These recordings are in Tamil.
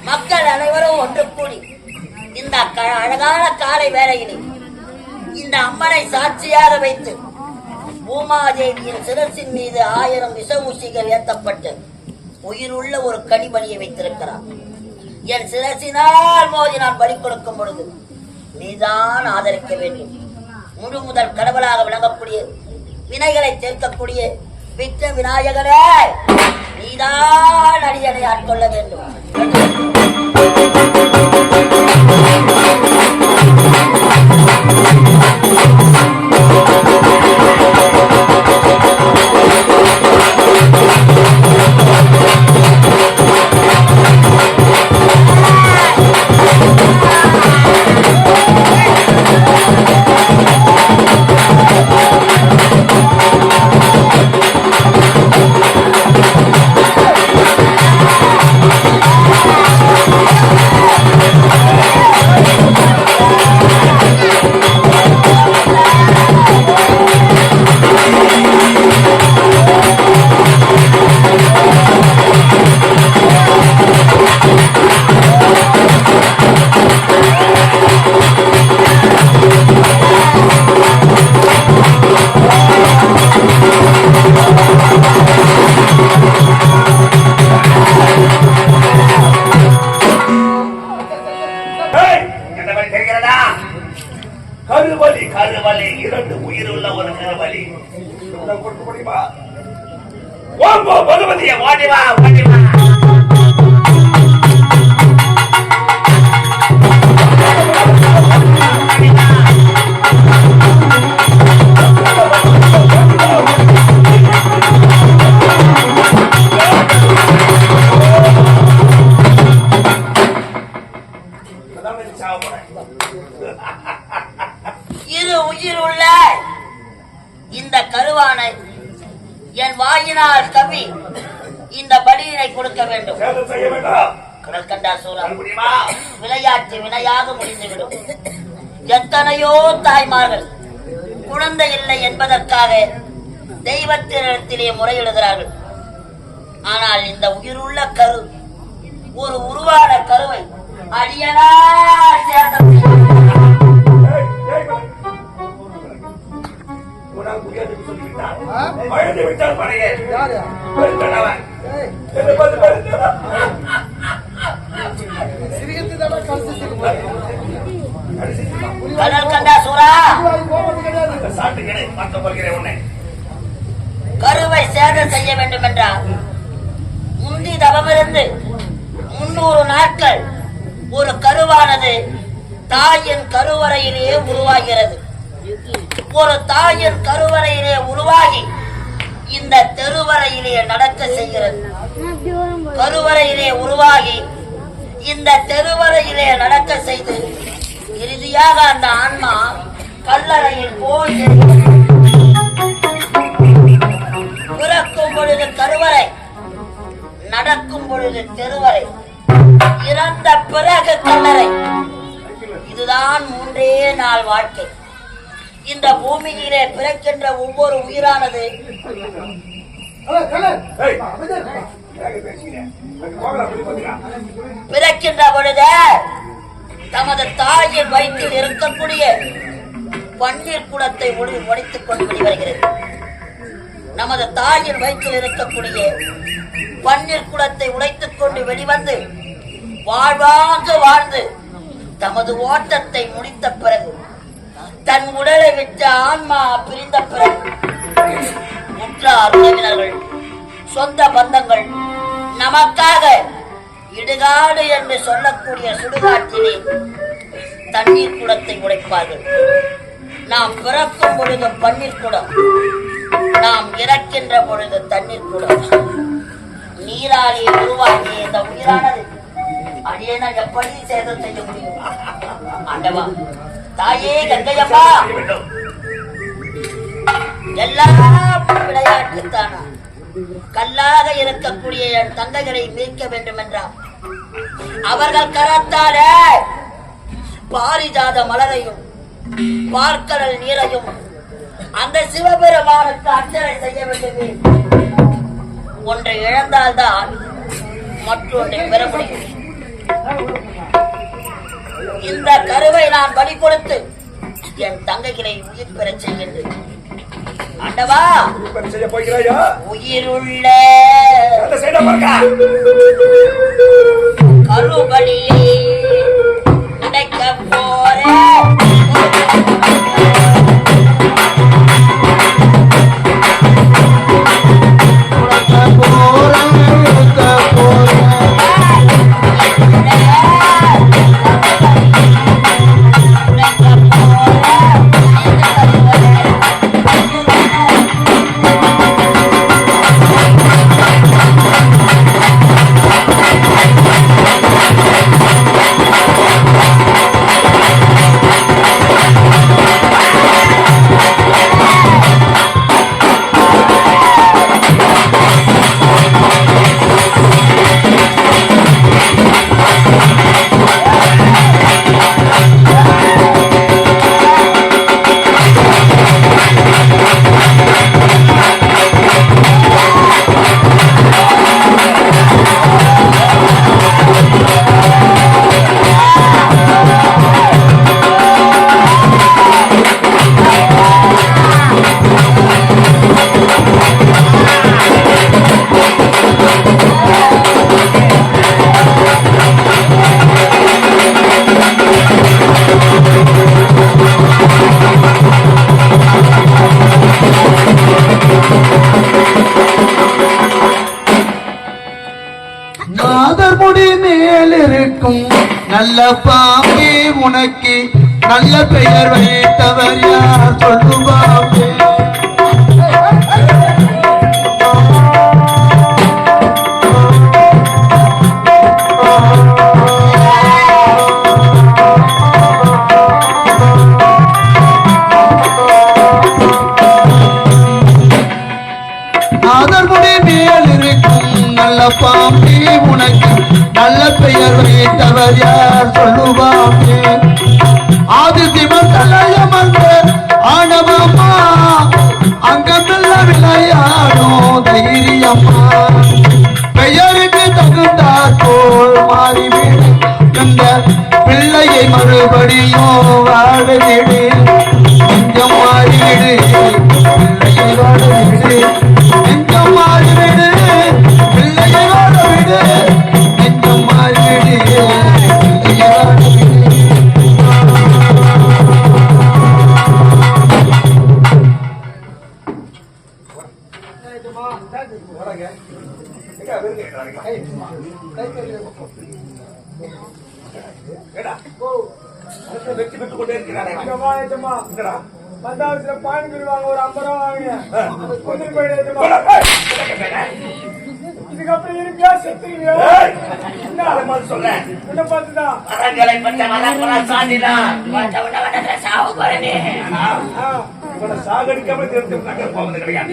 மக்கள் அனைவரும் ஒன்று கூடி இந்த அழகான காலை வேளையிலே இந்த அம்மனை சாட்சியாக வைத்து பூமாதேவியின் சிரசின் மீது 1000 விஷமூசிகள் ஏற்றப்பட்டு உயிருள்ள ஒரு கனிமணியை வைத்திருக்கிறார். என் சிரசினால் மோதி நான் பலி கொடுக்கும் பொழுது நீதான் ஆதரிக்க வேண்டும். முழு முதல் கடவுளாக விளங்கக்கூடிய வினைகளை சேர்க்கக்கூடிய விக்ர விநாயகரே, நீதான் அடியனை ஆட்கொள்ள வேண்டும். கருவலி 2 உயிருள்ள ஒரு கருவலி கொடுக்க முடியுமா? ஓம்போ பகவதிய வாடிவா வாடிவா. உயிருள்ள இந்த கருவானை என் வாயினால் கவி இந்த பலியினை கொடுக்க வேண்டும். கடல் கண்டா சூழல் விளையாட்டு வினையாக முடிந்துவிடும். எத்தனையோ தாய்மார்கள் குழந்தை இல்லை என்பதற்காக தெய்வத்தினிடத்திலே முறையிடுகிறார்கள். ஆனால் இந்த உயிருள்ள கரு ஒரு உருவான கருவை அடியனா கருவை சேதம் செய்ய வேண்டும் என்றால் முந்தி தவமிருந்து 300 நாட்கள் ஒரு கருவானது தாயின் கருவறையிலேயே உருவாகிறது. ஒரு தாயின் கருவறையிலே உருவாகி இந்த தெருவறையிலே நடக்க செய்கிறது. கருவறையிலே உருவாகி இந்த தெருவறையிலே நடக்க செய்து இறுதியாக அந்த ஆன்மா கல்லறையில் போய் பிறக்கும் பொழுது கருவறை, நடக்கும் பொழுது தெருவறை, இறந்த பிறகு கல்லறை. இதுதான் 3 நாள் வாழ்க்கை. இந்த பூமியிலே பிறக்கின்ற ஒவ்வொரு உயிரானது பிறக்கின்ற பொழுது தமது தாயின் வயிற்றில் இருக்கக்கூடிய பன்னீர் குடத்தை ஒடித்துக் கொண்டு வெளிவருகிறது. நமது தாயின் வயிற்றில் இருக்கக்கூடிய பன்னீர் குடத்தை உடைத்துக் கொண்டு வெளிவந்து வாழ்வாக வாழ்ந்து தமது ஓட்டத்தை முடித்த பிறகு தன் உடலை விட்டு ஆன்மா பிரிந்த பிறகு உற்றார் உறவினர்கள் சொந்த பந்தங்கள் நமக்காக இடுகாடு என்று சொல்லக்கூடிய சுடுகாட்டிலே தண்ணீர் குடத்தை உடைப்பார்கள். நாம் பிறக்கும் பொழுது பன்னீர் குடம், நாம் இறக்கின்ற பொழுது தண்ணீர் குடம். நீராலே உருவாகிய இந்த உயிரானது அடியேனா எப்படி சேதம் செய்ய முடியும்? ஆண்டவா, தாயே கங்கையம்மா, எல்லாம் விளையாட்டுத்தானா? கல்லாக இருக்கக்கூடிய என் தங்கைகளை மீட்க வேண்டும் என்றார். அவர்கள் கரத்தாலே பாரிஜாத மலரையும் பார்க்கடல் நீரையும் அந்த சிவபெருமானுக்கு அர்ச்சனை செய்ய வேண்டுமே. ஒன்றை இழந்தால்தான் மற்றொன்றை பெற முடியும். இந்த கருவை நான் பலி கொடுத்து என் தங்கைகளை உயிர் பெறச் செய்கின்றேன். ஆண்டவா, செய்ய போகிறாயா? உயிருள்ள கருபலியை உடைக்க போறேன். நல்ல பாம்பே உனக்கு நல்ல பெயர் வைத்தவர் யார் சொல்லுவாம்பே. நாதர்முடி மேல் இருக்கும் நல்ல பாம்பே உனக்கு நல்ல பெயர் வைத்தவர் யார் சொல்லுவாமே. ஆதி சிவத்தலையமர்ந்த ஆணவமா அங்கமெல்ல விளையாடோ தைரியம்மா. பெயருக்கு தகுந்தாற் போல் மாறிவிடு என்ற பிள்ளையை மறுபடியும் வாழவிடு. நெஞ்சம் மாறிவிடு பிள்ளையை வாழவிடு. நெஞ்சம் மாறிவிடு பிள்ளையை வாழவிடு. நெஞ்சம் மாறிவிடு பிள்ளையை வாழவிடு. வெற்றி பெற்றுக் கொண்டே இருக்கிறாரே. பந்தாவத்துல பானிபூரி வாங்க ஒரு 50 ரூபா வாங்க. கொண்டு போயிடு. இதுக்கப்புறம் இருப்பியா செத்துருவியா? சொல்றேன் என்ன பார்த்துதான் சாகடிக்காம போவது கிடையாது.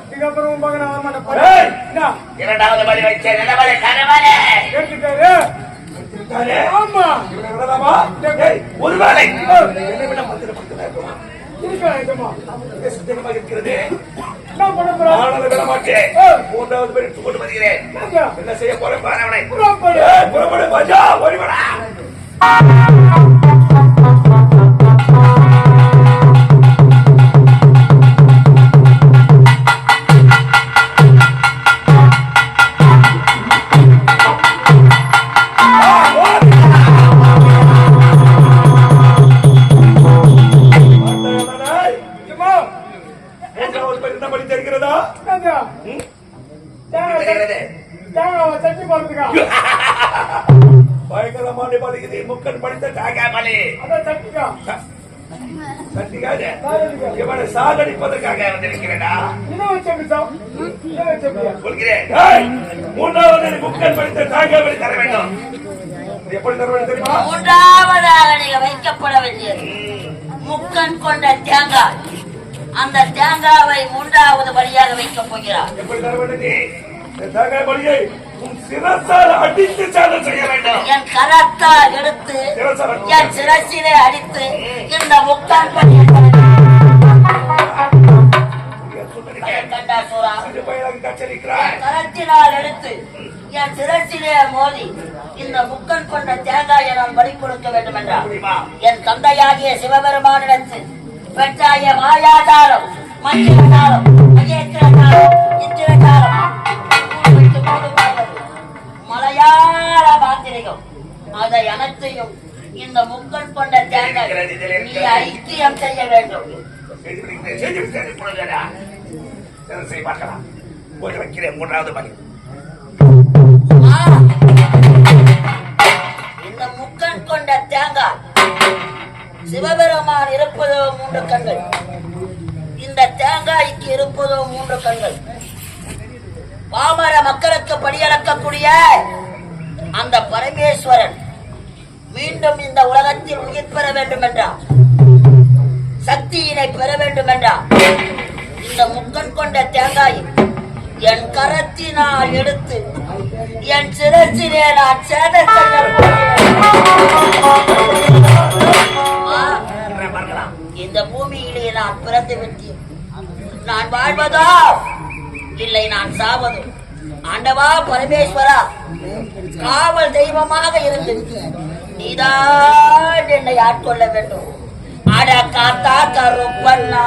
இதுக்கப்புறம் உன் பக்கம் வர மாட்டேன். இரண்டாவது பலி வச்சேன். எடுத்துட்டாரு. ஆமா ஒருவேளை இருக்கிறது. என்ன பண்ண போறேன்? விட மாட்டேன். மூன்றாவது பேர் எடுத்துக் கொண்டு வருகிறேன். என்ன செய்ய போறேன்? புறப்படு பஜா ஓடிவடா. பயங்கரமான பலிக்குது. முக்கன் படித்த தாகாமலே இவனை சாகடிப்பதற்காக வந்திருக்கிறேனா? சொல்கிறேன். மூன்றாவது முக்கன் படித்த தாகாமலே தர வேண்டும். எப்படி தர வேண்டும் தெரியுமா? மூன்றாவதாக நீங்க வைக்கப்பட வேண்டியது முக்கன் கொண்ட தேங்காய். அந்த தேங்காவை மூன்றாவது வழியாக வைக்கப் போகிறார். எப்படி தர வேண்டும்? தேங்காய் பலியை உன் சிரசால் அடித்து சாதம் செய்ய வேண்டும். என் கரத்தால் எடுத்து என் சிரசிலே அடித்து இந்த முக்கால் கண்டா சூரா அந்த பையனுக்கு கச்சரிக்கிறாய் கரத்தினால் எடுத்து என் சிரசிலே மோதி இந்த முக்கன் கொண்ட தேங்காயை நான் பலி கொடுக்க வேண்டும் என்றார். என் தந்தையாகிய சிவபெருமானிடத்தில் பெற்றாய மாயாதாரம் மஞ்சளாரம் மலையாள மாத்திரையும் அதை அனைத்தையும் இந்த முக்கன் கொண்ட தேங்காய் நீ ஐக்கியம் செய்ய வேண்டும். பார்க்கலாம் போய் வைக்கிறேன். மூன்றாவது பணி இந்த முக்கன் கொண்ட தேங்காய் சிவபெருமான் இருப்பதோ 3 கண்கள், இந்த தேங்காய்க்கு இருப்பதோ 3 கண்கள். பாமர மக்களுக்கு படியளக்கக்கூடிய அந்த பரமேஸ்வரன் மீண்டும் இந்த உலகத்தில் உயிர் பெற வேண்டும் என்றார், சக்தியினை பெற வேண்டும் என்றார். இந்த முக்கன் கொண்ட தேங்காய் என் கரத்தினால் எடுத்து என் சிரசிலே நான் சேத இந்த பூமியிலே நான் பிறந்து விட்டேன். நான் வாழ்வதோ இல்லை நான் சாவதோ. ஆண்டவா பரமேஸ்வரா, காவல் தெய்வமாக இருந்து நீதான் என்னை ஆட்கொள்ள வேண்டும். அட காத்தா கருப்பண்ணா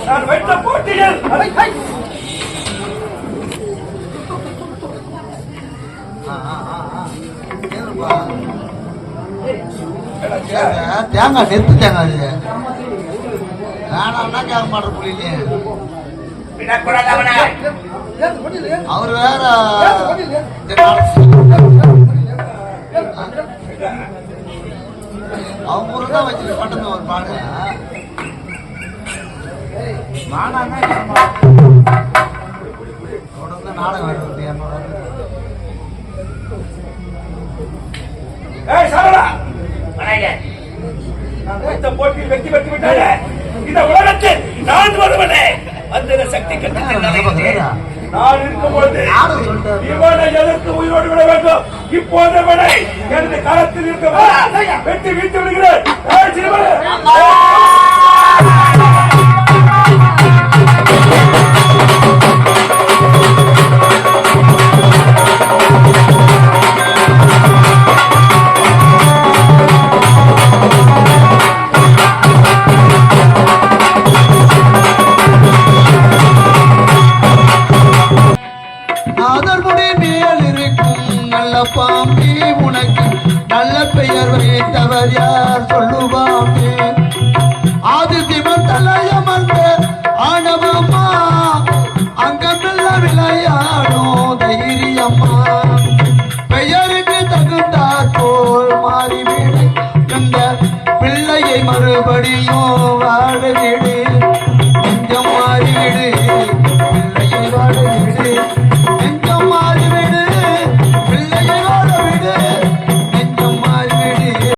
நான் வைத்த போட்டியில் தேங்காய் நெத்து தேங்காய் இது வேணாம்னா கேட்க மாட்டேன் புள்ளிலே விடக்கூடாது அவனை. அவர் வேற அவங்க ஊரு தான் வச்சு பட்டது ஒரு பாடு தொடர்ந்து நாடகம் வருது என்னோட ஏய் சாரடா வணங்க. இந்த போட்டியில் வெற்றி பெற்று விட்டாரே. இந்த உலகத்தில் நான் ஒருவனே அந்த சக்தி கட்டத்தில் நான் இருக்கும்போது இவனை எதிர்த்து உயிரோடு விட வேண்டும். இப்போது இவனை எனது களத்தில் இருக்க வெட்டி வீழ்த்து விடுகிறேன். ஏய் சிறுவனே. அதனுடைய மேல் இருக்கும் நல்ல பாம்பி உனக்கு நல்ல பெயர் வைத்தவர் யார் சொல்லுவாமே ஆதி சிவத்தலையமர்ந்த ஆணவம்மா அங்கமெல்ல விளையாடும் தைரியம்மா பெயருக்கு தகுந்தாற் போல் மாறிவிடு இந்த பிள்ளையை மறுபடியும் வாழவிடு